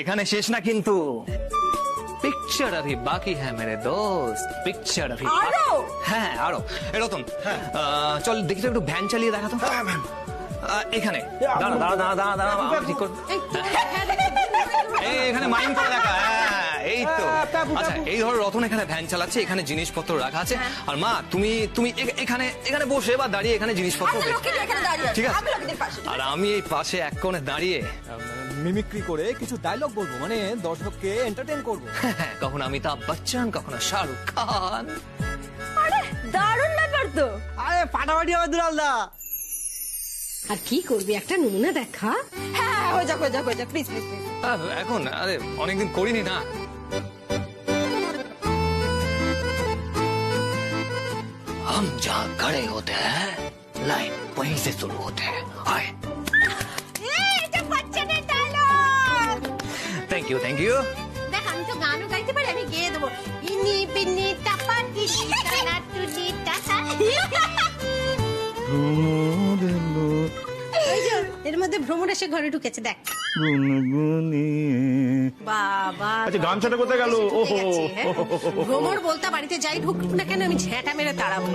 এখানে শেষ না কিন্তু, পিকচার अभी बाकी है मेरे दोस्त, पिक्चर अभी হ্যাঁ আরো। রতন চল দেখি তো একটু ভ্যান চালিয়ে দেখা তো। এখানে দাঁড়া দাঁড়া দাঁড়া দাঁড়া দাঁড়া ঠিক কর, এখানে মাইন্ড করে দেখা। এই তো আচ্ছা, এই ধরো রতন এখানে ভ্যান চালাচ্ছে, এখানে জিনিসপত্র রাখা আছে, আর মা তুমি তুমি এখানে এখানে বসে বা দাঁড়িয়ে এখানে জিনিসপত্র, ঠিক আছে? আর আমি এই পাশে এক কোণে দাঁড়িয়ে মিমিক্রি করে কিছু ডায়লগ বলবো, মানে দর্শককে এন্টারটেইন করবো। কখনো অমিতাভ বচ্চন, কখনো শাহরুখ খান। আরে দারুণ ব্যাপার তো। আরে ফাটাফাটি হবে দুলালদা। আর কি করবি, একটা নমুনা দেখা। হ্যাঁ হয়ে যাক হয়ে যাক হয়ে যাক, প্লিজ প্লিজ প্লিজ। এখন আরে অনেকদিন করিনি না। हम जहाँ खड़े होते हैं लाइन वहीं से शुरू होते हैं। आए। Thank you thank you. দেখ আমি তো গানও গাইতে পারি, আমি গেয়ে দেবো। ইনি বিনি টাপা টিসি টানা টুনি টাটা। এর মধ্যে ভ্রমণ এসে ঘরে ঢুকেছে, দেখ। বাবা আচ্ছা গামছাটা কোথায় গেল? ওহো ভ্রমণ বলতে বাড়িতে যাই ঢুকুক না কেন আমি ঝেঁটা মেরে তাড়াবো।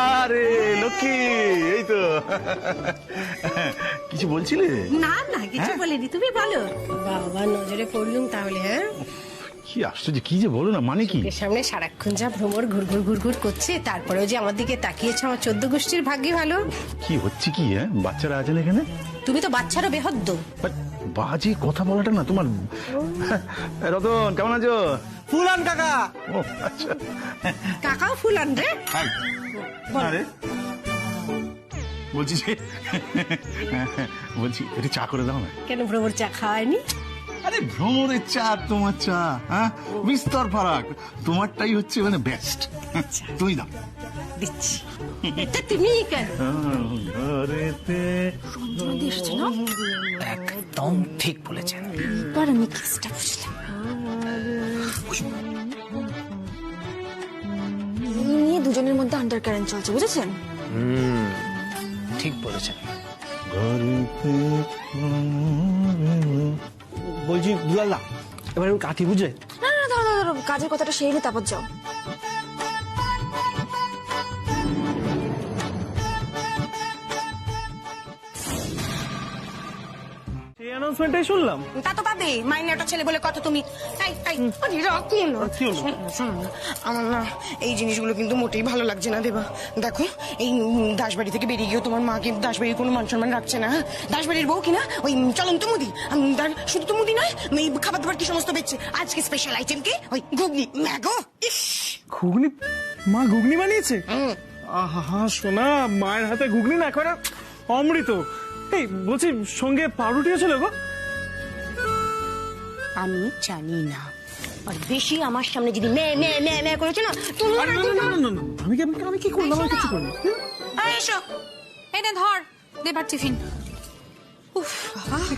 আরে লক্ষ্মী, এই তো কিছু বলছিলে? না না কিছু বলিনি, তুমি বলো। বাবা নজরে পড়লুম তাহলে। হ্যাঁ কি আশ্চর্য, কি যে বলো না, মানে কি? এর সামনে সারাক্ষণ যা ভ্রমর ঘুরঘুর ঘুরঘুর করছে, তারপরেও যে আমার দিকে তাকিয়েছে, আমার 14 গোষ্ঠীর ভাগ্যই ভালো। কি হচ্ছে কি? বাচ্চারা আছেন এখানে? তুমি তো বাচ্চারও বেহদ্দ। বাজে কথা বলাটা না তোমার। রতন কেমন আছো? ফুলান কাকা। ও আচ্ছা। কাকাও ফুলান রে। আরে বলছি যে বলছি একটু চা করে দাও না। কেন ভ্রমর চা খাওয়ায়নি? আরে ভ্রমণের চা তোমার চা, হ্যাঁ বিস্তর ফারাক। তোমারটাই হচ্ছে মানে বেস্ট। তুমি দাও। দিচ্ছি। এটা তুমি কেন? একদম ঠিক বলেছেন। এবার আমি কেসটা বুঝলাম। এই নিয়ে দুজনের মধ্যে আন্ডার কারেন্ট চলছে, বুঝেছেন? ঠিক বলেছেন। বলছি দুলালদা, এবার আমি কাঠি বুঝে। না না ধরো ধরো, কাজের কথাটা সেই তারপর যাও। এই অ্যানাউন্সমেন্টটাই শুনলাম। তা তো পাবে, মাইনেটা ছেলে বলে কত তুমি। আমার না এই জিনিসগুলো কিন্তু মোটেই ভালো লাগছে না দেবা। দেখো এই দাসবাড়ি থেকে বেরিয়ে গিয়েও তোমার মাকে দাসবাড়ির কোনো মান সম্মান রাখছে না। দাসবাড়ির বউ কিনা ওই চলন্ত মুদি, শুধু তো মুদি নয়, এই খাবার দাবার কি সমস্ত বেচছে। আজকে স্পেশাল আইটেম কি ওই ঘুগনি। ম্যাগো ঘুগনি? মা ঘুগনি বানিয়েছে? আহা সোনা, মায়ের হাতে ঘুগনি না এখন অমৃত। এই বলছি সঙ্গে পাউরুটিও ছিল গো? আমি জানি না, আর বেশি আমার সামনে যদি মে মে মে মে করেছে না তুমি। আমি কি করলাম? আমি কিছু করিনি। এসো এনে ধর, দেবার টিফিন।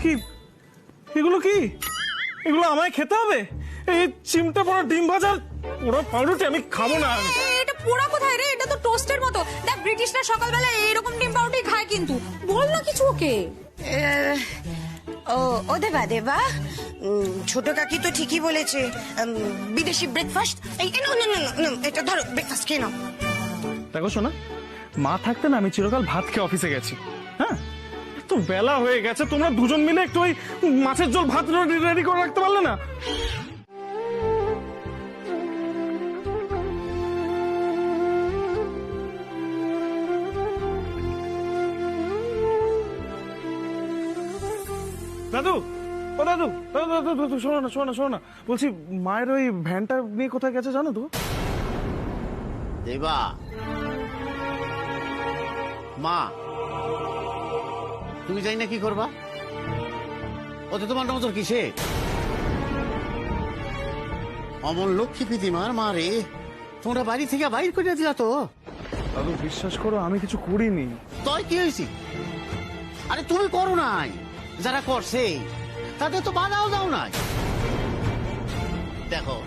কি এগুলো? কি এগুলো আমায় খেতে হবে? এই চিমটা পড়া ডিম ভাজা ওরা পাউরুটি আমি খাবো না। এটা পোড়া কোথায় রে? এটা তো টোস্টের মতো। দেখ ব্রিটিশরা সকালবেলা এরকম ডিম পাউরুটি খায়, কিন্তু বল না কিছু ওকে। ও দেবা দেবা, ছোট কাকি তো ঠিকই বলেছে, বিদেশি ব্রেকফাস্ট। এই এটা ধরো, ব্রেকফাস্ট খেয়ে নাও। দেখো শোনা, মা থাকতে না আমি চিরকাল ভাত খেয়ে অফিসে গেছি। হ্যাঁ তো বেলা হয়ে গেছে, তোমরা দুজন মিলে একটু ওই মাছের ঝোল ভাত রেডি করে রাখতে পারলে না? দাদু, ও দাদু, দাদু শোনো না শোনো না শোনো না, বলছি মায়ের ওই ভ্যানটা নিয়ে কোথায় গেছে জানো তো? দেবা মা, তুমি জানি না কি করবা? ওতে তোমার নজর কিসে? অমন লক্ষ্মী প্রীতিমার মা রে, তোমরা বাড়ি থেকে বাইর করে দিলা তো। দাদু বিশ্বাস করো আমি কিছু করিনি। তাই কি হয়েছি? আরে তুমি করো নাই, যারা করছে তাদের তো বাধাও দাও নাই। দেখো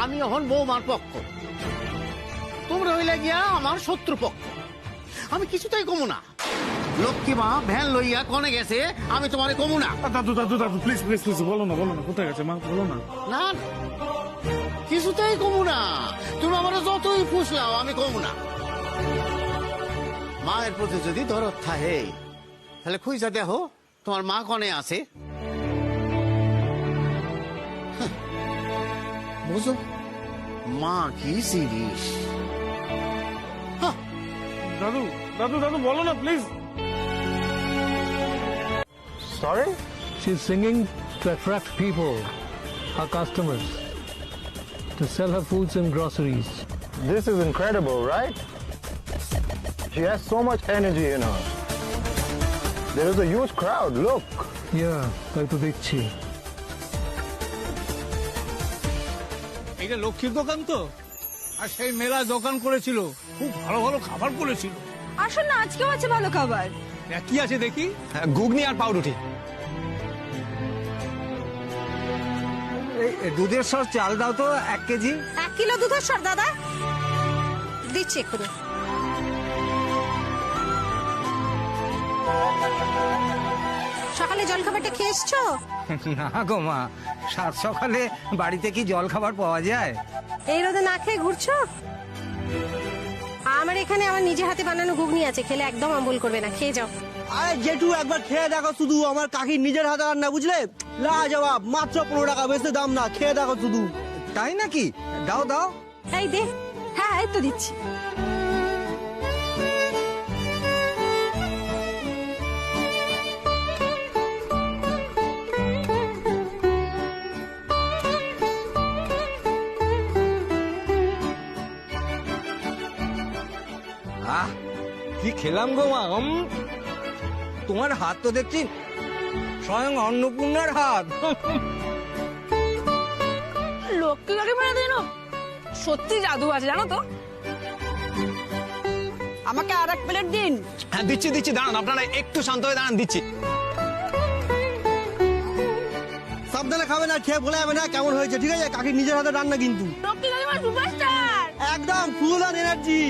আমি এখন বৌমার পক্ষ, তোমরা হইলে গিয়া আমার শত্রু পক্ষ। আমি কিছুতেই কমো না। লক্ষ্মী মা ভ্যান লইয়া কনে গেছে আমি তোমারে কমু না। দাদু দাদু দাদু প্লিজ প্লিজ প্লিজ বলো না কোথায় গেছে মা, বলো না। না কিছুতেই কমু না, তুমি আমার যতই ফুসলাও আমি কমু না। মায়ের প্রতি যদি দরদ থাকে তাহলে খুঁজা দেখো তোমার মা কনে আছে। বুঝো মা কি জিনিস। দাদু দাদু দাদু বলো না please. Sorry? She's singing to attract people, her customers, to sell her foods and groceries. This is incredible, right? She has so much energy in her. There is a huge crowd, look. Yeah, তাই তো দেখছি। এটা লক্ষ্মীর দোকান তো, আর সেই মেলা দোকান করেছিল, খুব ভালো ভালো খাবার করেছিল। আসুন না, আজকেও আছে ভালো খাবার। কি আছে দেখি? ঘুগনি আর পাউরুটি। দুধের সর চাল দাও তো 1 কেজি। 1 কিলো দুধের সর দাদা দিচ্ছি এক্ষুনি। সকালে জলখাবারটা খেয়ে এসছো? না গো মা, সাত সকালে বাড়িতে কি জল খাবার পাওয়া যায়? এই রোদে না খেয়ে ঘুরছো? আমার এখানে আমার নিজে হাতে বানানো ঘুগনি আছে, খেলে একদম অম্বল করবে না, খেয়ে যাও। আরে জেঠু একবার খেয়ে দেখো শুধু, আমার কাকির নিজের হাতে রান্না বুঝলে, লাজবাব, মাত্র 15 টাকা, বেশি দাম না, খেয়ে দেখো শুধু। তাই নাকি? দাও দাও। এই দে। হ্যাঁ এই তো দিচ্ছি। আহ কি খেলাম গো মা। তোমার হাত তো দেখছি স্বয়ং অন্নপূর্ণার হাত। লক্ষ্মী কাকিমার দিন সত্যি জাদু আছে জানো তো। আমাকে আর 1 প্লেট দিন। হ্যাঁ দিচ্ছি দিচ্ছি, দাঁড়ান আপনারা একটু শান্ত হয়ে দাঁড়ান, দিচ্ছি। সাবধানে খাবে না, খেয়ে ভুলে যাবে না কেমন হয়েছে, ঠিক আছে? কাকির নিজের হাতে রান্না কিন্তু লক্ষ্মী কাকিমা সুপারস্টার, একদম full on energy.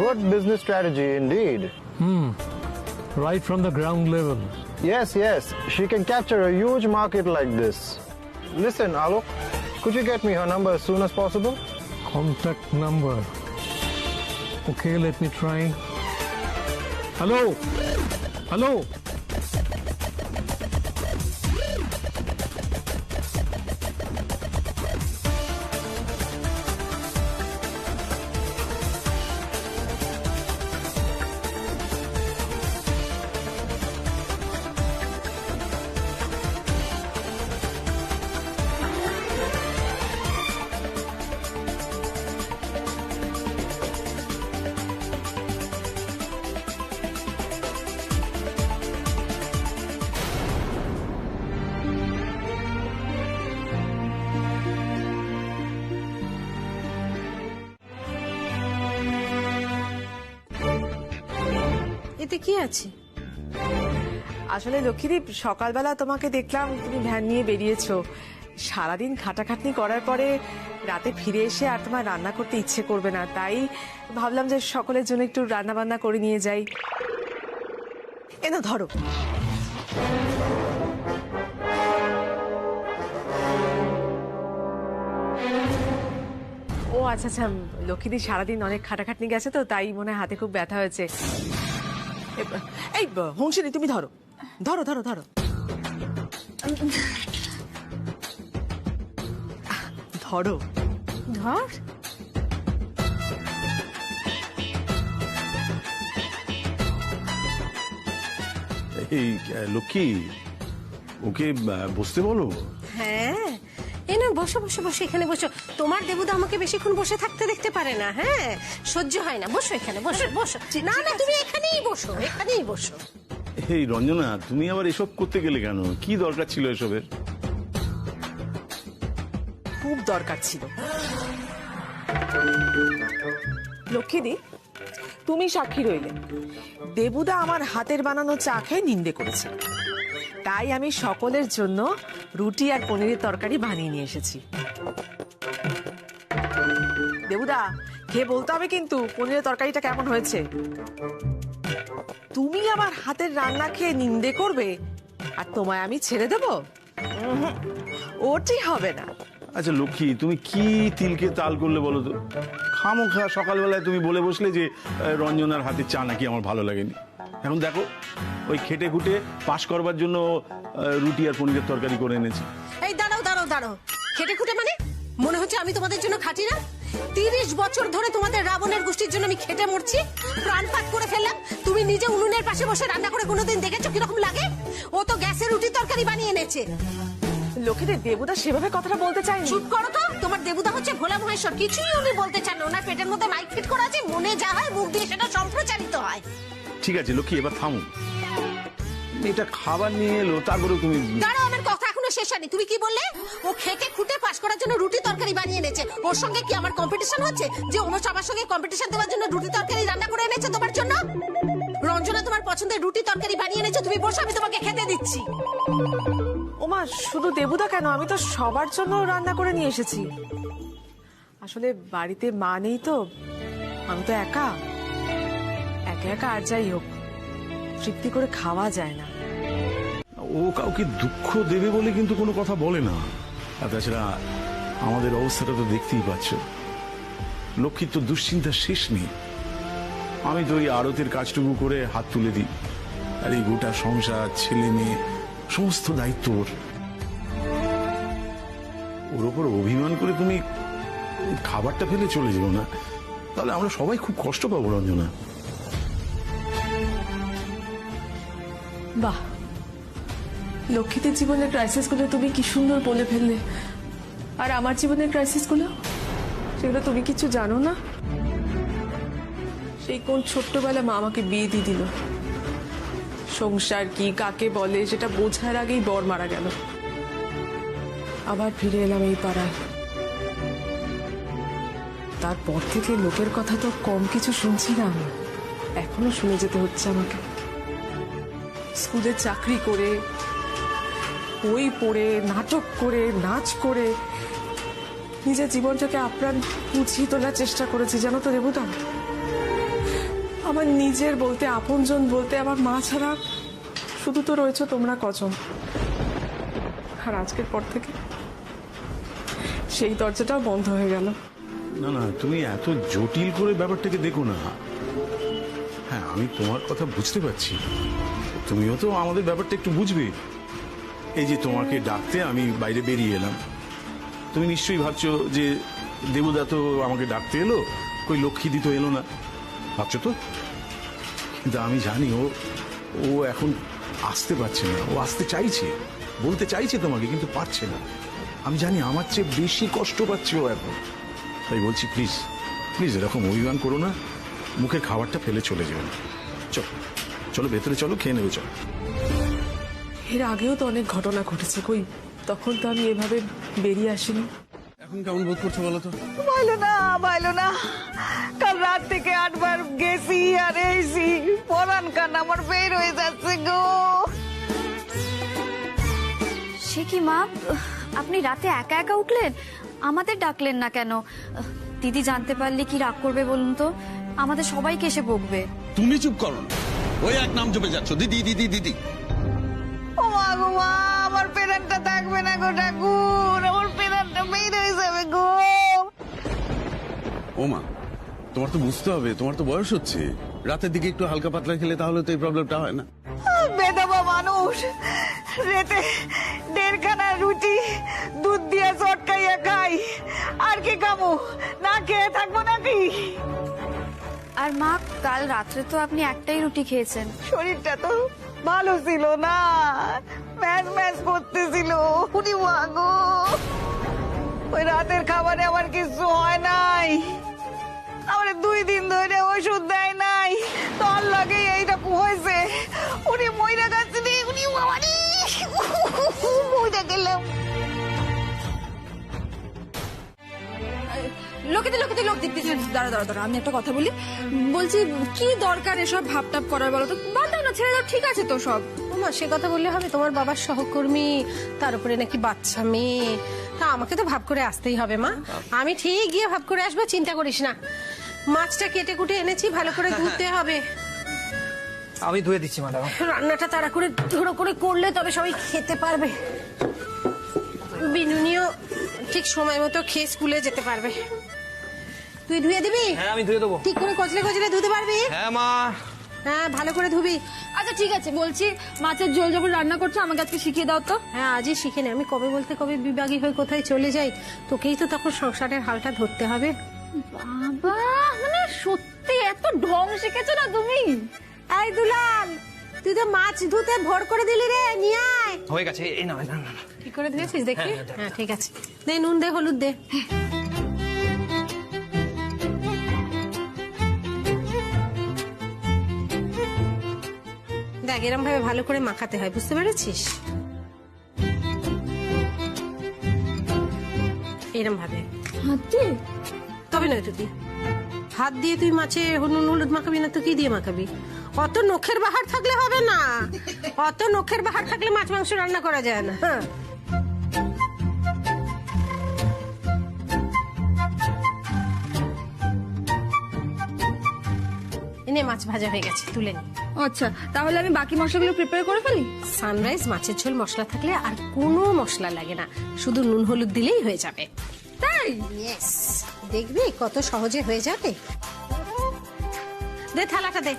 Good business strategy indeed. Right from the ground level. Yes, yes, she can capture a huge market like this. Listen, Alok, could you get me her number as soon as possible? Contact number. Okay, let me try. Hello? Hello? এতে কি আছে? আসলে লক্ষ্মীদীপ, সকালবেলা তোমাকে দেখলাম তুমি van নিয়ে বেরিয়েছো। সারাদিন খাটাখাটনি করার পরে রাতে ফিরে এসে আর তোমার রান্না করতে ইচ্ছে করবে না, তাই ভাবলাম যে সকলের জন্য একটু রান্না বান্না করে নিয়ে যাই। এনো ধরো। ও আচ্ছা আচ্ছা, লক্ষ্মীদি সারাদিন অনেক খাটাখাটনি গেছে তো, তাই মনে হয় হাতে খুব ব্যথা হয়েছে। এই হংসিনী, তুমি ধরো ধরো ধরো ধরো ধরো ধর। এই লক্ষ্মী, ওকে বসতে বলো। হ্যাঁ এই না, বসো বসো বসো, এখানে বসো। তোমার দেবুদা আমাকে বেশিক্ষণ বসে থাকতে দেখতে পারে না, হ্যাঁ সহ্য হয় না। বসো এখানে, বসো বসো। না না, তুমি এখানেই বসো, এখানেই বসো। এই রঞ্জনা, তুমি আবার এসব করতে গেলে কেন? কি দরকার ছিল এসবের? খুব দরকার ছিল। লক্ষ্মীদি, তুমি সাক্ষী রইলে, দেবুদা আমার হাতের বানানো চা খেয়ে নিন্দে করেছে, তাই আমি সকলের জন্য রুটি আর পনিরের তরকারি বানিয়ে নিয়ে এসেছি। দেবুদা, খেয়ে বলতে হবে কিন্তু পনিরের তরকারিটা কেমন হয়েছে। তুমি আমার হাতের রান্না খেয়ে নিন্দে করবে আর তোমায় আমি ছেড়ে দেব? ওটি হবে না। আচ্ছা লক্ষ্মী, তুমি কি তিলকে তাল করলে বলো তো? খামোখা সকালবেলায় তুমি বলে বসলে যে রঞ্জনার হাতে চা নাকি আমার ভালো লাগেনি। এখন দেখো ওই খেটে খুটে পাশ করবার জন্য রুটি আর পনিরের তরকারি করে এনেছি। এই দাঁড়াও দাঁড়াও দাঁড়াও, খেটে খুটে মানে মনে হচ্ছে আমি তোমাদের জন্য খাটি না? 30 বছর ধরে তোমাদের রাবণের গোষ্ঠীর জন্য আমি খেটে মরছি, প্রাণপাত করে ফেললাম। তুমি নিজে উনুনের পাশে বসে রান্না করে কোনোদিন দেখেছো কিরকম লাগে? ও তো গ্যাসের রুটি তরকারি বানিয়ে এনেছে। লোকেদের দেবুদা সেভাবে কথাটা বলতে চায়নি। চুপ করো তো, তোমার দেবুদা হচ্ছে ভোলা মহেশ্বর, কিছুই উনি বলতে চান না। ওনার পেটের মধ্যে মাইক ফিট করা আছে, মনে যা হয় মুখ দিয়ে সেটা সম্প্রচারিত হয়। ঠিক আছে লক্ষ্মী, এবার থামো। এটা খাবার নিয়ে এলো, তারপরে তুমি দাঁড়াও, আমার কথা এখনো শেষ হয়নি। তুমি কি বললে? ও খেটে খুটে পাশ করার জন্য রুটি তরকারি বানিয়ে এনেছে। ওর সঙ্গে কি আমার কম্পিটিশন হচ্ছে যে ও সবার সঙ্গে কম্পিটিশন দেওয়ার জন্য রুটি তরকারি রান্না করে এনেছে তোমার জন্য? রঞ্জনা তোমার পছন্দের রুটি তরকারি বানিয়ে এনেছে, তুমি বসো, আমি তোমাকে খেতে দিচ্ছি। ওমা, শুধু দেবুদা কেন, আমি তো সবার জন্য রান্না করে নিয়ে এসেছি। আসলে বাড়িতে মা নেই তো, আমি তো একা একা। আর যাই হোক, তৃপ্তি করে খাওয়া যায় না। ও কাউকে দুঃখ দেবে বলে কিন্তু কোনো কথা বলে না। আর তাছাড়া আমাদের অবস্থাটা তো দেখতেই পাচ্ছ। লক্ষ্মীর তো দুশ্চিন্তার শেষ নেই। আমি তো ওই আড়তের কাজটুকু করে হাত তুলে দিই, আর এই গোটা সংসার, ছেলে মেয়ে, সমস্ত দায়িত্ব ওর ওপর অভিমান করে তুমি খাবারটা ফেলে চলে যেও না, তাহলে আমরা সবাই খুব কষ্ট পাবো রঞ্জনা। বাহ, লক্ষ্মীদের জীবনের ক্রাইসিস গুলো তুমি কি সুন্দর বলে ফেললে। আর আমার জীবনের ক্রাইসিস গুলো, সেগুলো তুমি কিছু জানো না। সেই কোন ছোট্টবেলা মা আমাকে বিয়ে দিয়ে দিল, সংসার কি কাকে বলে সেটা বোঝার আগেই বর মারা গেল। আবার ফিরে এলাম এই পাড়ায়। তারপর থেকে লোকের কথা তো কম কিছু শুনছি না, এখনো শুনে যেতে হচ্ছে আমাকে। স্কুলে চাকরি করে, বই পড়ে, নাটক করে, নাচ করে নিজের জীবনটাকে আপ্রাণ বুঝিয়ে তোলার চেষ্টা করেছি, জানো তো দেবুদা। আমার নিজের বলতে, আপনজন বলতে আমার মা ছাড়া শুধু তো রয়েছে তোমরা কজন। আর আজকের পর থেকে সেই দরজাটাও বন্ধ হয়ে গেল। না না, তুমি এত জটিল করে ব্যাপারটাকে দেখো না। হ্যাঁ, আমি তোমার কথা বুঝতে পারছি, তুমিও তো আমাদের ব্যাপারটা একটু বুঝবে। এই যে তোমাকে ডাকতে আমি বাইরে বেরিয়ে এলাম, তুমি নিশ্চয়ই ভাবছো যে দেবুদা তো আমাকে ডাকতে এলো, কই লক্ষ্মীদি তো এলো না, ভাবছো তো। কিন্তু আমি জানি ও এখন আসতে পারছে না, ও আসতে চাইছে, বলতে চাইছে তোমাকে, কিন্তু পারছে না। আমি জানি আমার চেয়ে বেশি কষ্ট পাচ্ছে ও এখন। তাই বলছি, প্লিজ প্লিজ এরকম অভিমান করো না, মুখের খাবারটা ফেলে চলে যাবে না। চলো চলো ভেতরে চলো, খেয়ে নেবে চলো। এর আগেও তো অনেক ঘটনা ঘটেছে, কই তখন তো আমি এভাবে বেরিয়ে আসিনি। এখন কেমন বোধ করছো বলো তো? ভালো না, কাল রাত থেকে 8 বার গেছি আর এইছি, পরান কান আমার বের হয়ে যাচ্ছে গো। সে কি মা, আপনি রাতে একা একা উঠলেন, আমাদের ডাকলেন না কেন? দিদি জানতে পারলে কি রাগ করবে বলুন তো? আমাদের সবাইকে এসে বকবে। তুমি চুপ করো, ওই এক নাম জপে যাচ্ছ, দিদি দিদি দিদি। ও মা গো মা, আমার পেরানটা থাকবে না গো ঠাকুর, আমার পেরানটা বের হয়ে যাবে গো। ও মা, তোমার তো বুঝতে হবে, তোমার তো বয়স হচ্ছে, রাতের দিকে একটু হালকা পাতলা খেলে তাহলে তো এই প্রবলেমটা হয় না। বেদবা মানুষ, রেতে 1.5 খানা রুটি দুধ দিয়ে চটকাইয়া খাই, আর কি খাবো? না খেয়ে থাকবো নাকি? আর মা, কাল রাত্রে তো আপনি একটাই রুটি খেয়েছেন। শরীরটা তো ভালো ছিল না, ম্যাচ ম্যাচ করতেছিল। উনি মা গো, ওই রাতের খাবারে আমার কিছু হয় নাই, আমার 2 দিন ধরে ওষুধ দেয় নাই, তোর লাগে এইরকম হয়েছে। উনি মইরা গেছে রে, উনি বাবারি মইরা গেলাম। লোকে লোক দিতে দাঁড়া, আমি একটা কথা বলি। বলছি, কি দরকার এসব ভাবটাপ করার বলো তো? বাদ দাও না, ছেড়ে দাও, ঠিক আছে তো সব। ওমা, সে কথা বললে হবে? তোমার বাবার সহকর্মী, তার উপরে নাকি বাচ্চা মেয়ে, তা আমাকে তো ভাব করে আসতেই হবে মা। আমি ঠিক গিয়ে ভাব করে আসবো, চিন্তা করিস না। মাছটা কেটে কুটে এনেছি, ভালো করে ধুতে হবে। আমি ধুয়ে দিচ্ছি ম্যাডাম। রান্নাটা তাড়া করে ধরো করে করলে তবে সবাই খেতে পারবে। বিনুনিও ঠিক সময় মতো খেয়ে স্কুলে যেতে পারবে। তুই ধুয়ে দিবি? হ্যাঁ আমি ধুয়ে দেবো। ঠিক করে কচলে কচলে ধুতে পারবি? হ্যাঁ মা। হ্যাঁ ভালো করে ধুবি। আচ্ছা ঠিক আছে, বলছি মাছের ঝোল যখন রান্না করছো আমাকে আজকে শিখিয়ে দাও তো। হ্যাঁ আজই শিখে নে। আমি কবে বলতে কবে বিভাগী হয়ে কোথায় চলে যাই, তোকেই তো তখন সংসারের হালটা ধরতে হবে। বাবা মানে সত্যি এত ঢং শিখেছো না তুমি। এই দুলাল, তুই তো মাছ ধুতে ভোর করে দিলি রে, নিয়ে আয়। হয়ে গেছে, এই না না। কি করে ধুয়েছিস দেখি? হ্যাঁ ঠিক আছে, দে নুন দে, হলুদ দে। দেখ এরম ভাবে ভালো করে মাখাতে হয়, বুঝতে পেরেছিস? এরম ভাবে হাত দিয়ে? তবে নয় তুই হাত দিয়ে তুই মাছে নুন হলুদ মাখাবি না তো কি দিয়ে মাখাবি? অত নখের বাহার থাকলে হবে না, অত নখের বাহার থাকলে মাছ মাংস রান্না করা যায় না। হ্যাঁ এনে মাছ ভাজা হয়ে গেছে, তুলে নি। আচ্ছা তাহলে আমি বাকি মশলাগুলো প্রিপেয়ার করে ফেলি। সানরাইজ মাছের ঝোল মশলা থাকলে আর কোনো মশলা লাগে না, শুধু নুন হলুদ দিলেই হয়ে যাবে। তাই? ইয়েস, দেখবি কত সহজে হয়ে যাবে। দে থালাটা দে।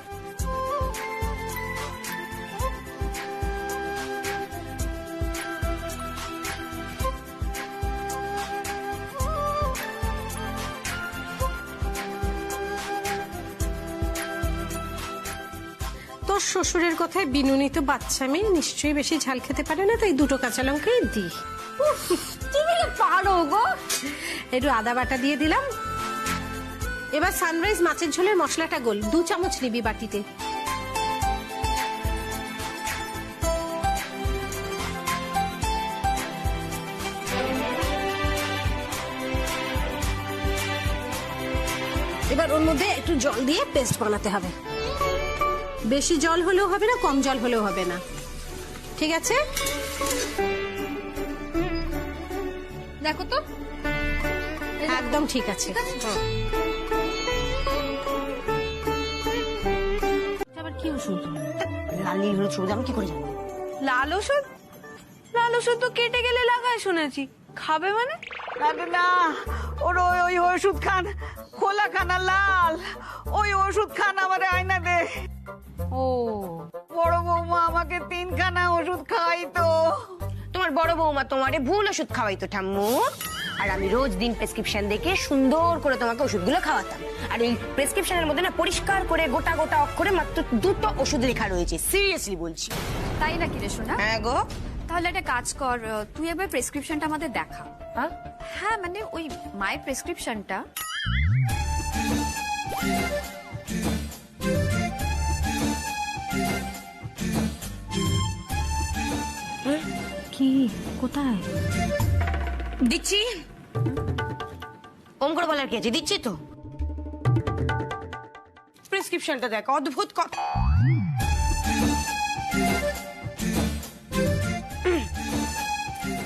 তোর শ্বশুরের কথায় বিনুনি তো বাচ্চা মেয়ে, নিশ্চয়ই বেশি ঝাল খেতে পারে না, তাই দুটো কাঁচা লঙ্কাই দি। তুমি পারো গো। একটু আদা বাটা দিয়ে দিলাম। এবার সানরাইজ মাছের ঝোলের মশলাটা গোল 2 চামচ নিবি বাটিতে। এবার ওর মধ্যে একটু জল দিয়ে পেস্ট বানাতে হবে। বেশি জল হলেও হবে না, কম জল হলেও হবে না, ঠিক আছে? দেখো তো একদম ঠিক আছে। আবার কি ওষুধ? লাল নীল হলুদ সবুজ, আমি কি করে জানবো? লাল ওষুধ? লাল ওষুধ তো কেটে গেলে লাগায় শুনেছি, খাবে মানে? না ওর ওই ওষুধ খান, খোলা খানা লাল, ওই ওষুধ খান আমার আয়না দে। ও বড় বৌমা আমাকে 3 খানা ওষুধ খাওয়াইতো। তোমার বড় বৌমা তোমারে ভুল ওষুধ খাওয়াইতো ঠাম্মু, আর আমি রোজ দিন প্রেসক্রিপশন দেখে সুন্দর করে তোমাকে ওষুধগুলো খাওয়াতাম। আর এই প্রেসক্রিপশনের মধ্যে না পরিষ্কার করে গোটা গোটা অক্ষরে মাত্র 2টো ওষুধ লেখা রয়েছে, সিরিয়াসলি বলছি। তাই নাকি রে সোনা? হ্যাঁ গো। তাহলে একটা কাজ কর, তুই একবার প্রেসক্রিপশনটা আমাদের দেখা। হ্যাঁ মানে ওই মায়ের প্রেসক্রিপশনটা। কি কোথায় দিচ্ছি? ওম করে বলার কি আছে, দিচ্ছি তো। প্রেসক্রিপশনটা দেখ, অদ্ভুত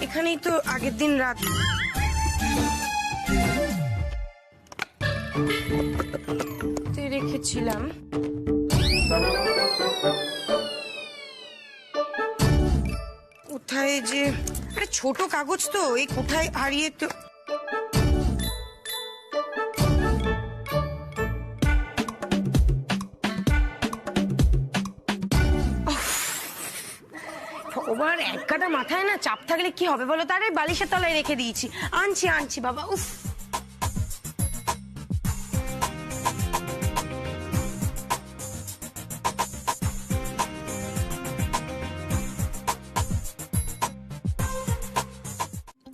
এখানেই তো আগের দিন রাত রেখেছিলাম। কোথায় যে, আরে ছোট কাগজ তো, এই কোথায় হারিয়ে তো। ওবার এক কাটা মাথায় না চাপ থাকলে কি হবে বলো? তার বালিশের তলায় রেখে দিয়েছি, আনছি বাবা। উফ,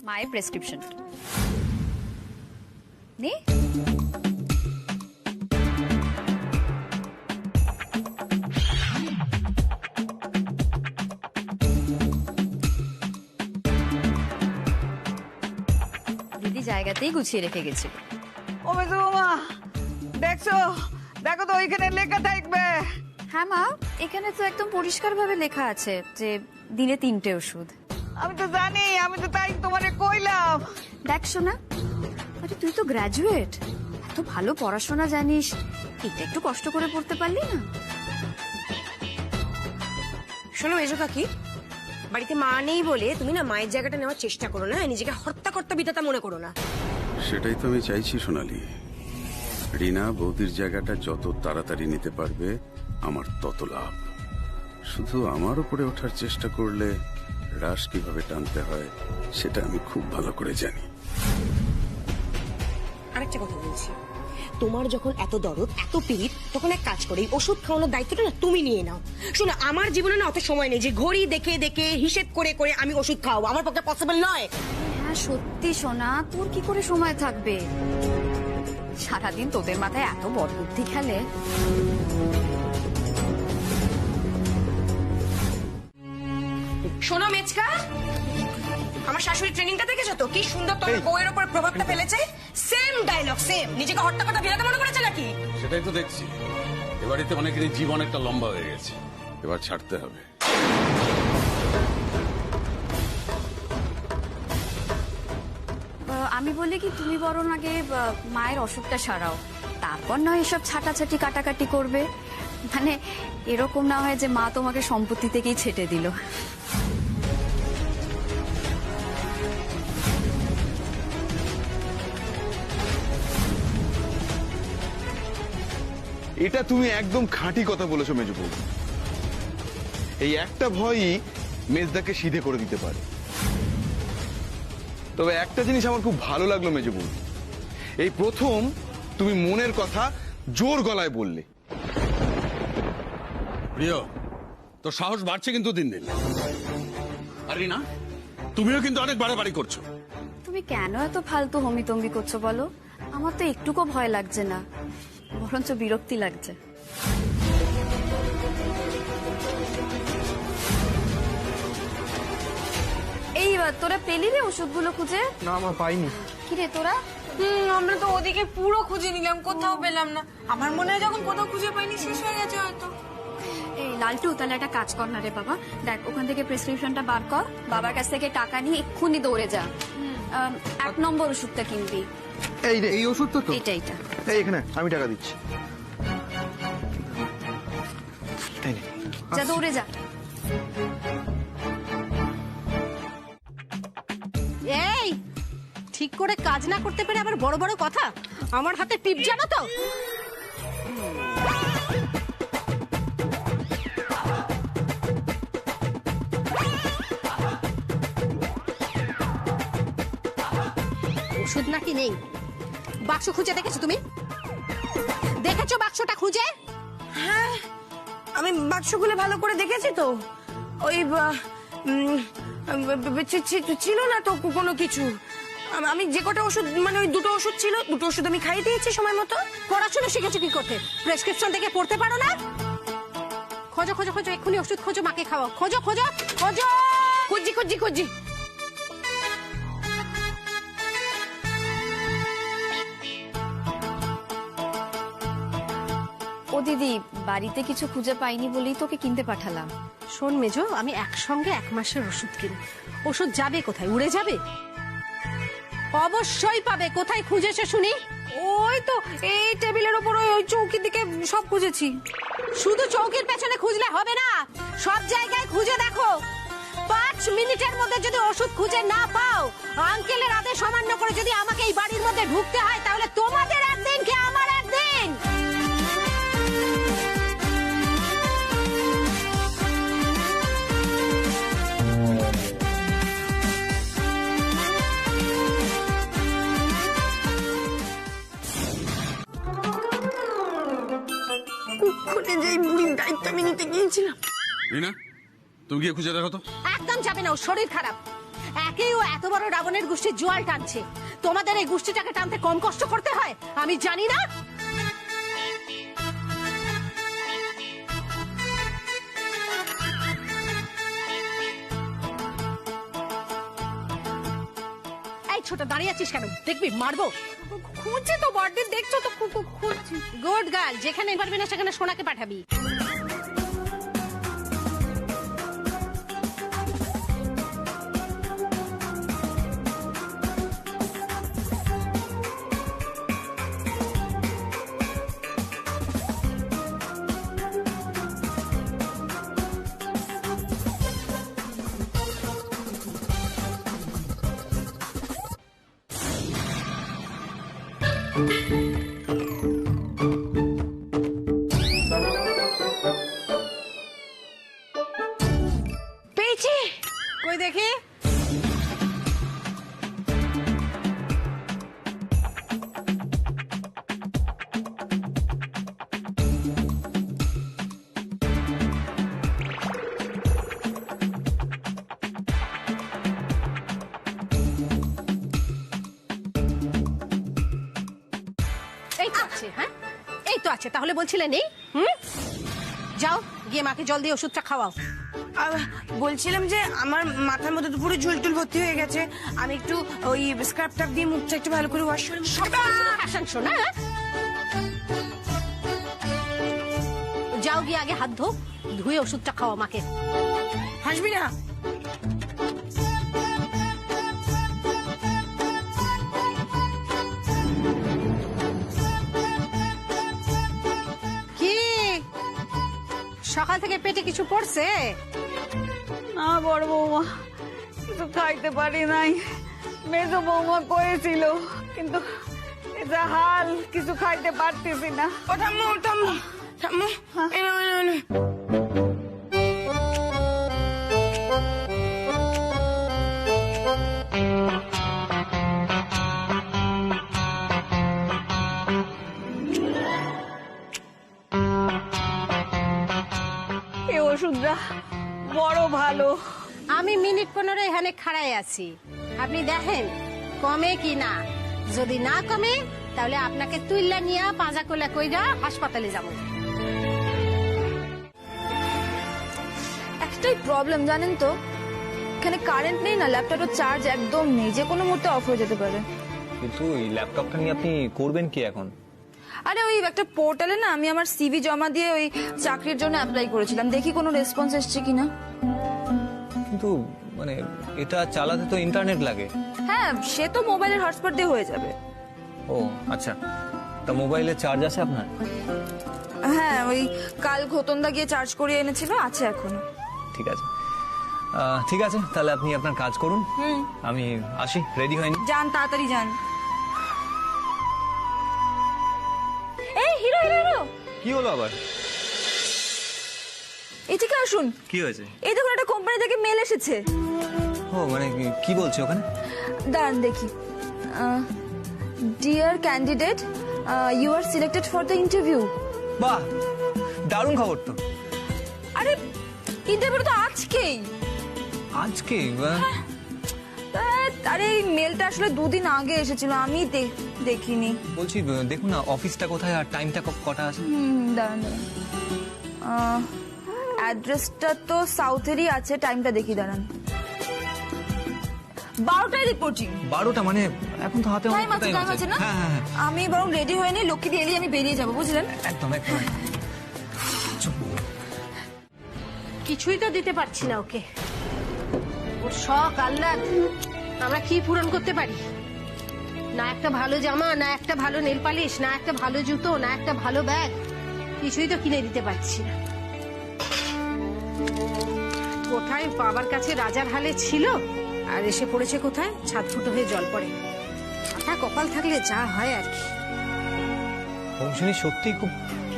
মায়ের প্রেসক্রিপশন নে। দিদি জায়গাতেই গুছিয়ে রেখে গেছিল। ও মেজো বৌমা, দেখো তো ওইখানে লেখা থাকবে। হ্যাঁ মা, এখানে তো একদম পরিষ্কার ভাবে লেখা আছে যে দিনে 3টে ওষুধ। আমি তো জানি, আমি তো তাই তোমারে কইলাম। দেখ শোনা, আরে তুই তো গ্রাজুয়েট, এত ভালো পড়াশোনা জানিস, এটা একটু কষ্ট করে পড়তে পারলি না? শোনো মেজো কাকি, বাড়িতে মা নেই বলে তুমি না মায়ের জায়গাটা নেওয়ার চেষ্টা করো না, নিজেকে হর্তাকর্তা বিধাতা মনে করো না। সেটাই তো আমি চাইছি সোনালি। রিনা বৌদির জায়গাটা যত তাড়াতাড়ি নিতে পারবে আমার তত লাভ। শুধু আমার উপরে ওঠার চেষ্টা করলে রাশ কিভাবে টানতে হয় সেটা আমি খুব ভালো করে জানি। আরেকটা কথা বলছি, তোমার যখন এত দরদ এত পীড়িত, তখন এক কাজ করে এই ওষুধ খাওয়ানোর দায়িত্বটা না তুমি নিয়ে নাও। শোনো, আমার জীবনে না অত সময় নেই যে ঘড়ি দেখে দেখে হিসেব করে করে আমি ওষুধ খাওয়াবো, আমার পক্ষে পসিবল নয়। হ্যাঁ সত্যি সোনা, তোর কি করে সময় থাকবে? সারাদিন তোদের মাথায় এত বড় বুদ্ধি খেলে। শোনো মেচকা, আমার শাশুড়ি ট্রেনিংটা দেখেছো তো? কি সুন্দর তোমার বউয়ের উপর প্রভাবটা ফেলেছে। Same dialogue, same. নিজেকে হট্টাকটা বিরাতে মনে করেছে নাকি? সেটাই তো দেখছি। এ বাড়িতে অনেকেরই জীবন একটা লম্বা হয়ে গেছে, এবার ছাড়তে হবে। আমি বলি কি, তুমি বরং আগে মায়ের অসুখটা সারাও, তারপর নয় এসব ছাটাছাটি কাটাকাটি করবে। মানে এরকম না হয় যে মা তোমাকে সম্পত্তি থেকেই ছেটে দিল। এটা তুমি একদম খাঁটি কথা বলেছো মেজবু। এই একটা ভয়ই মেজদাকে সিধে করে দিতে পারে। তবে একটা জিনিস আমার খুব ভালো লাগলো মেজবু, এই প্রথম তুমি মনের কথা জোর গলায় বললে। প্রিয়, তোর সাহস বাড়ছে কিন্তু দিন দিন। আর রিনা, তুমিও কিন্তু অনেক বাড়াবাড়ি করছো। তুমি কেন এত ফালতু হমিতম্বি করছো বলো? আমার তো একটুকু ভয় লাগছে না, বরঞ্চ বিরক্তি লাগছে। এই তোরা পেলি রে ওষুধগুলো খুঁজে? না আমার পাইনি। কিরে তোরা? আমরা তো ওদিকে পুরো খুঁজে নিলাম, কোথাও পেলাম না। আমার মনে হয় যখন কোথাও খুঁজে পাইনি শেষ হয়ে গেছে হয়তো। এই লালটু, তাহলে একটা কাজ কর না রে বাবা, দেখ ওখান থেকে প্রেসক্রিপশনটা বার কর, বাবার কাছ থেকে টাকা নিয়ে এক্ষুনি দৌড়ে যা। 1 নম্বর ওষুধটা কিনবি। এই রে, এই ওষুধ তো। এটা এটা এই এখানে আমি টাকা দিচ্ছি। যা দৌড়ে যা। এই ঠিক করে কাজ না করতে পেরে আবার বড় বড় কথা। আমার হাতে টিপ জানো তো? ওষুধ নাকি নেই? বাক্স খুঁজে দেখেছো তুমি? দেখেছো বাক্সটা খুঁজে? হ্যাঁ, আমি বাক্সগুলো ভালো করে দেখেছি তো। ওই ছিল না তো কোনো কিছু। আমি যে কটা ওষুধ, মানে ওই 2টো ওষুধ ছিল, 2টো ওষুধ আমি খাইয়ে দিয়েছি সময় মতো। পড়াশোনা শিখেছো কি করতে? প্রেসক্রিপশন দেখে পড়তে পারো না? খোঁজো খোঁজো খোঁজো, এক্ষুনি ওষুধ খোঁজো, মাকে খাওয়াও। খোঁজো খোঁজো খোঁজো। খুঁজি খুঁজি খুঁজি। ও দিদি, বাড়িতে কিছু খুঁজে পাইনি বলেই তোকে কিনতে পাঠালাম। শোন মেজো, আমি একসঙ্গে 1 মাসের ওষুধ কিনি। ওষুধ যাবে কোথায়? উড়ে যাবে? অবশ্যই পাবে। কোথায় খুঁজেছো শুনি? ওই তো এই টেবিলের উপর, ওই চৌকির দিকে সব খুঁজেছি। শুধু চৌকির পেছনে খুঁজলে হবে না, সব জায়গায় খুঁজে দেখো। 5 মিনিটের মধ্যে যদি ওষুধ খুঁজে না পাও, আঙ্কেলের আদেশ অমান্য করে যদি আমাকে এই বাড়ির মধ্যে ঢুকতে হয়, তাহলে তোমাদের একদিন কি আমার একদিন। কুক্ষণে যে বুড়ির দায়িত্ব আমি নিতে গিয়েছিলাম। রিনা, তুমি গিয়ে খুঁজে দেখো তো। একদম যাবে না, ওর শরীর খারাপ। একেই ও এত বড় রাবণের গোষ্ঠীর জোয়াল টানছে, তোমাদের এই গোষ্ঠীটাকে টানতে কম কষ্ট করতে হয় আমি জানি না। এই ছোট, দাঁড়িয়ে আছিস কেন? দেখবি মারবো। খুঁজছি তো বড়দি, দেখছো তো খুঁজছি। গুড গার্ল, যেখানে পারবি না সেখানে সোনাকে পাঠাবি। পেয়েছি, কই দেখি। এই তো আছে, হ্যাঁ এই তো আছে, তাহলে বলছিলে নেই? যাও গিয়ে মাকে জল দিয়ে ওষুধটা খাওয়াও। বলছিলাম যে আমার মাথার মধ্যে তো পুরো ঝুলটুল ভর্তি হয়ে গেছে, আমি একটু ওই স্ক্রাব টাপ দিয়ে মুখটা একটু ভালো করে ওয়াশ করে। শোনা, যাও গিয়ে আগে হাত ধুয়ে ওষুধটা খাওয়া মাকে। হাসবি না। কি সকাল থেকে পেটে কিছু পড়ছে? না বড় বৌমা, কিছু খাইতে পারি নাই। মেজো বৌমা করেছিল, কিন্তু এটা হাল, কিছু খাইতে পারতেছি না। ও ঠাম্মু ঠাম্মু ঠাম্মু, এনো এনো এনো। এই ওষুধটা বড় ভালো। আমি মিনিট 15 এখানে খাড়াই আছি, আপনি দেখেন কমে কি না। যদি না কমে তাহলে আপনাকে তুইল্লা নিয়ে পাঁজা কোলা কইরা হাসপাতালে যাব। একটাই প্রবলেম জানেন তো, এখানে কারেন্ট নেই না, ল্যাপটপের চার্জ একদম নেই, যে কোনো মুহূর্তে অফ হয়ে যেতে পারে। কিন্তু এই ল্যাপটপটা নিয়ে আপনি করবেন কি এখন? আরে ওই একটা পোর্টালে না আমি আমার সিভি জমা দিয়ে ওই চাকরির জন্য অ্যাপ্লাই করেছিলাম, দেখি কোনো রেসপন্স এসছে কিনা। কিন্তু মানে এটা চালাতে তো ইন্টারনেট লাগে। হ্যাঁ, সে তো মোবাইলের হটস্পট দিয়ে হয়ে যাবে। ও আচ্ছা, তা মোবাইলে চার্জ আছে আপনার? হ্যাঁ, ওই কাল ঘতনদা গিয়ে চার্জ করিয়ে এনেছিল, আছে এখনো। ঠিক আছে, ঠিক আছে, তাহলে আপনি আপনার কাজ করুন, আমি আসি, রেডি হয়নি। যান, তাড়াতাড়ি যান। এই হিরো হিরো হিরো, কি হলো আবার? এদিকে আসুন। কি হয়েছে? এই দেখুন, একটা কোম্পানি থেকে মেল এসেছে। ও মানে কি বলছে ওখানে? দাঁড়ান দেখি। Dear candidate, you are selected for the interview. বাহ, দারুণ খবর তো। আরে ইন্টারভিউ তো আজকেই। আজকে? আরে এই মেলটা আসলে 2 দিন আগে এসেছিল, আমি দেখিনি। বলছি দেখুন না অফিসটা কোথায় আর টাইমটা কটা আছে? দাঁড়ান দাঁড়ান, অ্যাড্রেসটা তো সাউথেরই আছে, টাইমটা দেখি, দাঁড়ান। 12টায় রিপোর্টিং। 12টা মানে এখন তো হাতে টাইম আছে না? আমি বরং রেডি হয়ে নি, লক্ষ্মী দিয়ে এলি আমি বেরিয়ে যাবো, বুঝলেন? একদম একদম। কিছুই তো দিতে পারছি না ওকে। ওর শখ আহ্লাদ আমরা কি পূরণ করতে পারি? না একটা ভালো জামা, না একটা ভালো নেল পালিশ, না একটা ভালো জুতো, না একটা ভালো ব্যাগ, কিছুই তো কিনে দিতে পারছি না। কোথায় বাবার কাছে রাজার হালে ছিল, আর এসে পড়েছে কোথায় ছাদ ফুটো হয়ে জল পড়ে। মাথা কপাল থাকলে যা হয় আর কি। বংশিনী সত্যি খুব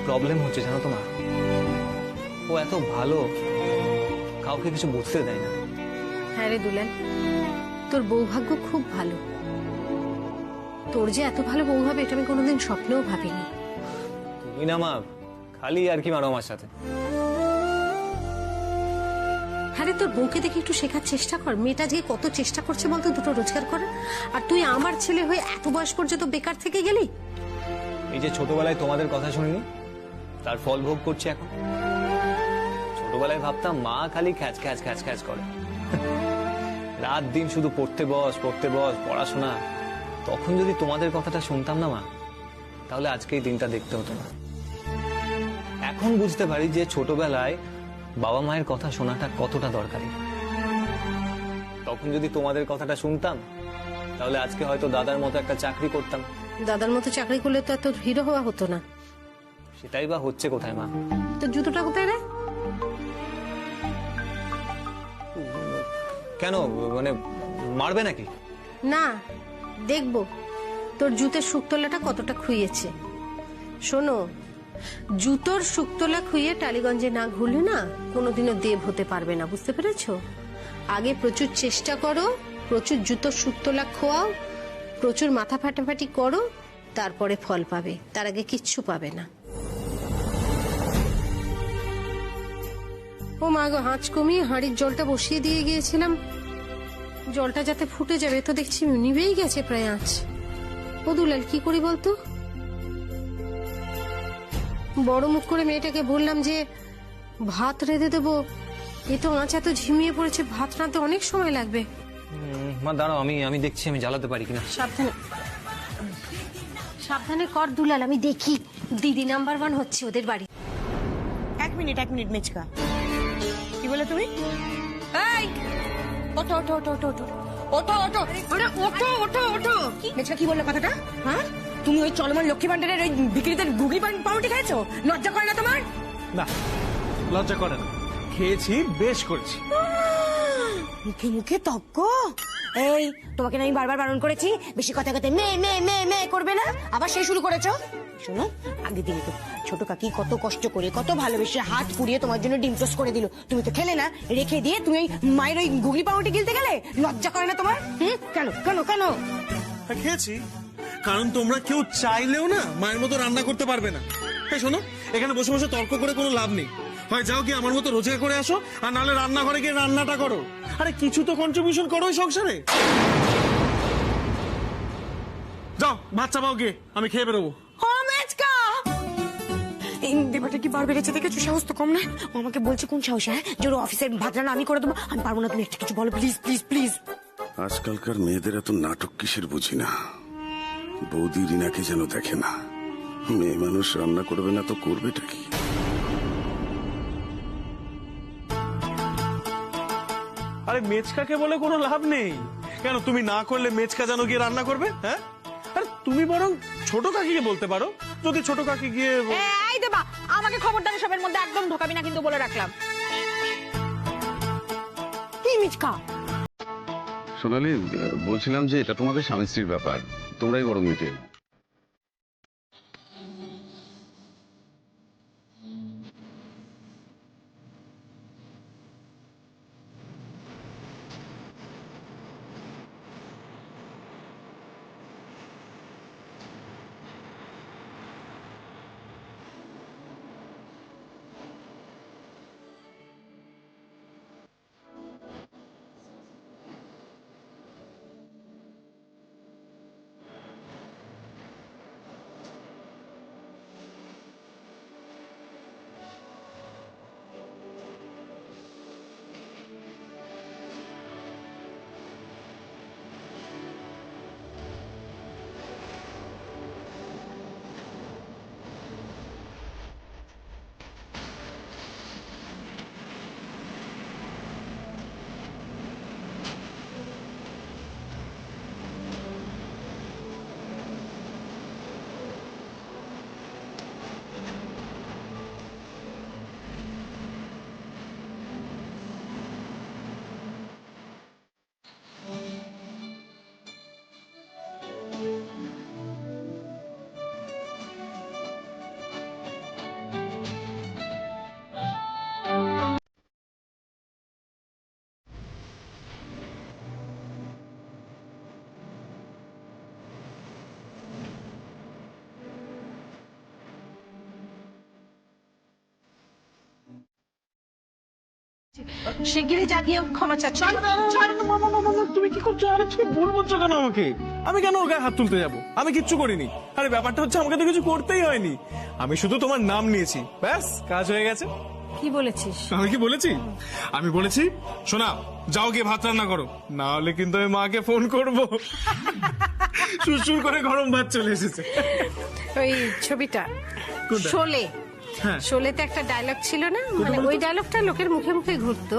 প্রবলেম হচ্ছে জানো তো মা। ও এত ভালো, কাউকে কিছু বুঝতে দেয় না। হ্যাঁ রে দুলাল, তোর বৌভাগ্য খুব ভালো। তোর যে এত ভালো বউ হবে এটা আমি কোনোদিন স্বপ্নেও ভাবিনি। তুমি না মা খালি আর কি মারো আমার সাথে। আরে তোর বউকে দেখে একটু শেখার চেষ্টা কর। মেয়েটা যে কত চেষ্টা করছে বলতো দুটো রোজগার করার, আর তুই আমার ছেলে হয়ে এত বয়স পর্যন্ত বেকার থেকে গেলি। এই যে ছোটবেলায় তোমাদের কথা শুনিনি, তার ফল ভোগ করছে এখন। ছোটবেলায় ভাবতাম মা খালি খ্যাচ খ্যাচ খ্যাচ খ্যাচ করে, রাত দিন শুধু পড়তে বস পড়াশোনা। তখন যদি তোমাদের কথাটা শুনতাম না মা, তাহলে আজকে এই দিনটা দেখতে হতো না। এখন বুঝতে পারি যে ছোটবেলায় বাবা মায়ের কথা শোনাটা কতটা দরকারি। তখন যদি তোমাদের কথাটা শুনতাম, তাহলে আজকে হয়তো দাদার মতো একটা চাকরি করতাম। দাদার মতো চাকরি করলে তো এত হিরো হওয়া হতো না। সেটাই বা হচ্ছে কোথায় মা? তোর জুতোটা কোথায় রে? কেন মানে মারবে নাকি? না, দেখবো তোর জুতের শুকতলাটা কতটা খুইয়েছে। শোনো, জুতোর শুকতলা খুইয়ে টালিগঞ্জে না ঘুরলে না কোনোদিনও দেব হতে পারবে না, বুঝতে পেরেছো? আগে প্রচুর চেষ্টা করো, প্রচুর জুতোর শুকতলা খোয়াও, প্রচুর মাথা ফাটাফাটি করো, তারপরে ফল পাবে, তার আগে কিচ্ছু পাবে না। ও মা গো, আঁচ কমিয়ে হাঁড়ির জলটা বসিয়ে দিয়ে গিয়েছিলাম, জলটা যাতে ফুটে যাবে, তো দেখছি নিভেই গেছে প্রায় আঁচ। ও দুলাল, কি করি বলতো? বড় মুখ করে মেয়েটাকে বললাম যে ভাত রেঁধে দেবো, এ তো আঁচ এত ঝিমিয়ে পড়েছে, ভাত রাঁধতে অনেক সময় লাগবে। মা দাঁড়াও, আমি দেখছি আমি জ্বালাতে পারি কিনা। সাবধানে সাবধানে কর দুলাল, আমি দেখি। দিদি নাম্বার 1 হচ্ছে ওদের বাড়ি। এক মিনিট মেচকা, কি বলে তুমি? এই ওঠো ওঠো ওঠো ওঠো ওঠো ওঠো ওঠো, আরে ওঠো ওঠো ওঠো। মেচকা কি বললো কথাটা? হ্যাঁ, তুমি ওই চলমান লক্ষ্মী ভান্ডারের ওই বিক্রিতে গুগলি পাউরুটি খেয়েছো? লজ্জা করে না তোমার? না, লজ্জা করে না, খেয়েছি, বেশ করেছি। মুখে মুখে তক্ক। এই তোমাকে না আমি বারবার বারণ করেছি বেশি কথা কথা মে মে মে মে করবে না, আবার সে শুরু করেছো। শোনো, আগে দিলে তো ছোট কাকি কত কষ্ট করে কত ভালোবেসে হাত পুড়িয়ে তোমার জন্য ডিম টোস্ট করে দিল, তুমি তো খেলে না, রেখে দিয়ে তুমি ওই মায়ের ওই গুগলি পাউরুটি গিলতে গেলে? লজ্জা করে না তোমার? কেন কেন কেন? খেয়েছি কারণ তোমরা কেউ চাইলেও না মায়ের মতো রান্না করতে পারবে না। এই শোনো, এখানে বসে বসে তর্ক করে কোনো লাভ নেই, হয় যাও কি আমার মতো রোজগার করে আসো, আর নাহলে রান্নাঘরে গিয়ে রান্নাটা করো। আরে কিছু তো কন্ট্রিবিউশন করো ওই সংসারে। যাও ভাত চাপাও গিয়ে, আমি খেয়ে বেরোবো। এই দেবাটা কি বার বেড়েছে দেখেছো? সাহস তো কম না। ও আমাকে বলছে কোন সাহস, হ্যাঁ, যে অফিসের ভাত রান্না আমি করে দেবো। আমি পারবো না, তুমি একটা কিছু বলো প্লিজ প্লিজ প্লিজ। আজকালকার মেয়েদের এত নাটক কিসের বুঝি না। বৌদি রিনাকে যেন দেখে না, মেয়ে মানুষ রান্না করবে না তো করবেটা কি? আরে মেচকাকে বলে কোনো লাভ নেই। কেন তুমি না করলে মেচকা যেন গিয়ে রান্না করবে? হ্যাঁ, আরে তুমি বরং ছোট কাকিকে বলতে পারো, যদি ছোট কাকি গিয়ে। এই দেবা, আমাকে খবরদার সবের মধ্যে একদম ঢোকাবি না কিন্তু, বলে রাখলাম। কি মিচকা? সোনালি, বলছিলাম যে এটা তোমাদের স্বামী স্ত্রীর ব্যাপার, তোমরাই বরং মিটে। শিগগিরই জাগিয়ে ক্ষমা চাচ্ছি। তুমি কি করছো? আরে তুমি ভুল বলছো কেন আমাকে? আমি কেন ওর গায়ে হাত তুলতে যাবো? আমি কিচ্ছু করিনি। আরে ব্যাপারটা হচ্ছে আমাকে তো কিছু করতেই হয়নি, আমি শুধু তোমার নাম নিয়েছি, ব্যাস কাজ হয়ে গেছে। কি বলেছিস? আমি কি বলেছি? আমি বলেছি শোনা, যাও গিয়ে ভাত রান্না করো, না হলে কিন্তু আমি মাকে ফোন করবো। সুরসুর করে গরম ভাত চলে এসেছে। ওই ছবিটা শোলে, শোলেতে একটা ডায়লগ ছিল না, মানে ওই ডায়লগটা লোকের মুখে মুখে ঘুরতো।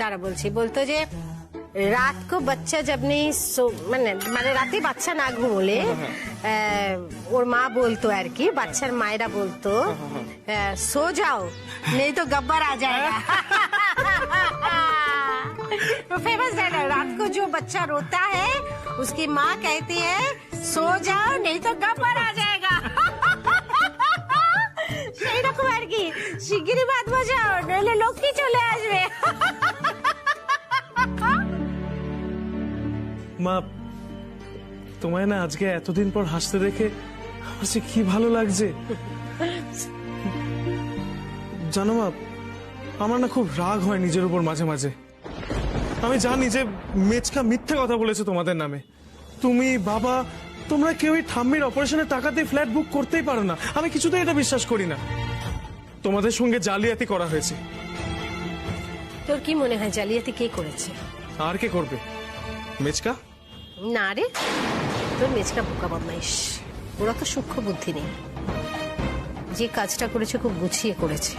দাঁড়া বলছি, বলতো যে রাত কো বাচ্চা জব নেই মানে রাতে বাচ্চা না ঘুমোলে ওর মা বলতো আর কি, বাচ্চার মায়েরা বলতো সো যাও নেই তো গব্বর আ जाएगा। फेमस डायलॉग, रात को जो बच्चा रोता है उसकी माँ कहती है सो जाओ नहीं तो गब्बर आ जाएगा সেই রকম আর কি শিগগিরই ভাত বসাও নইলে লক্ষ্মী চলে আসবে মা তোমায় না আজকে এতদিন পর হাসতে দেখে আমার যে কি ভালো লাগছে জানো মা আমার না খুব রাগ হয় নিজের উপর মাঝে মাঝে আমি জানি যে মেচকা মিথ্যে কথা বলেছে তোমাদের নামে তুমি বাবা তোমরা কেউই ঠাম্মির অপারেশনের টাকা দিয়ে ফ্ল্যাট বুক করতেই পারো না আমি কিছুতেই এটা বিশ্বাস করি না তোমাদের সঙ্গে জালিয়াতি করা হয়েছে তোর কি মনে হয় জালিয়াতি কে করেছে আর কে করবে মেচকা না রে তোর মেচকা বোকা বদমাইশ ওরা তো সূক্ষ্ম বুদ্ধি নেই যে কাজটা করেছে খুব গুছিয়ে করেছে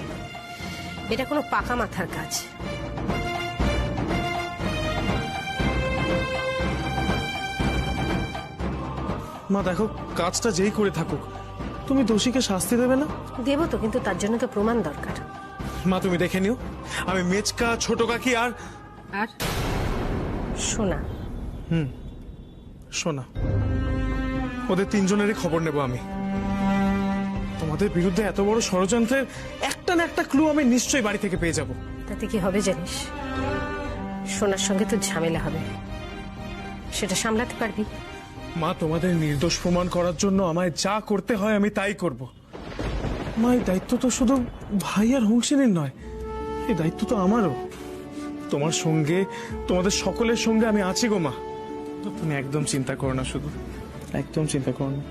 এটা কোনো পাকা মাথার কাজ মা দেখো কাজটা যেই করে থাকুক তুমি দোষীকে শাস্তি দেবে না দেবো তো কিন্তু তার জন্য তো প্রমাণ দরকার মা তুমি দেখে নিও আমি মেচকা ছোট কাকি আর আর সোনা সোনা ওদের তিনজনেরই খবর নেব আমি তোমাদের বিরুদ্ধে এত বড় ষড়যন্ত্রের একটা না একটা ক্লু আমি নিশ্চয়ই বাড়ি থেকে পেয়ে যাব তাতে কি হবে জানিস সোনার সঙ্গে তো ঝামেলা হবে সেটা সামলাতে পারবি মা তোমাদের নির্দোষ প্রমাণ করার জন্য আমায় যা করতে হয় আমি তাই করব মা এই দায়িত্ব তো শুধু ভাই আর হংসিনীর নয় এই দায়িত্ব তো আমারও তোমার সঙ্গে তোমাদের সকলের সঙ্গে আমি আছি গো মা তুমি একদম চিন্তা করো না শুধু একদম চিন্তা করো না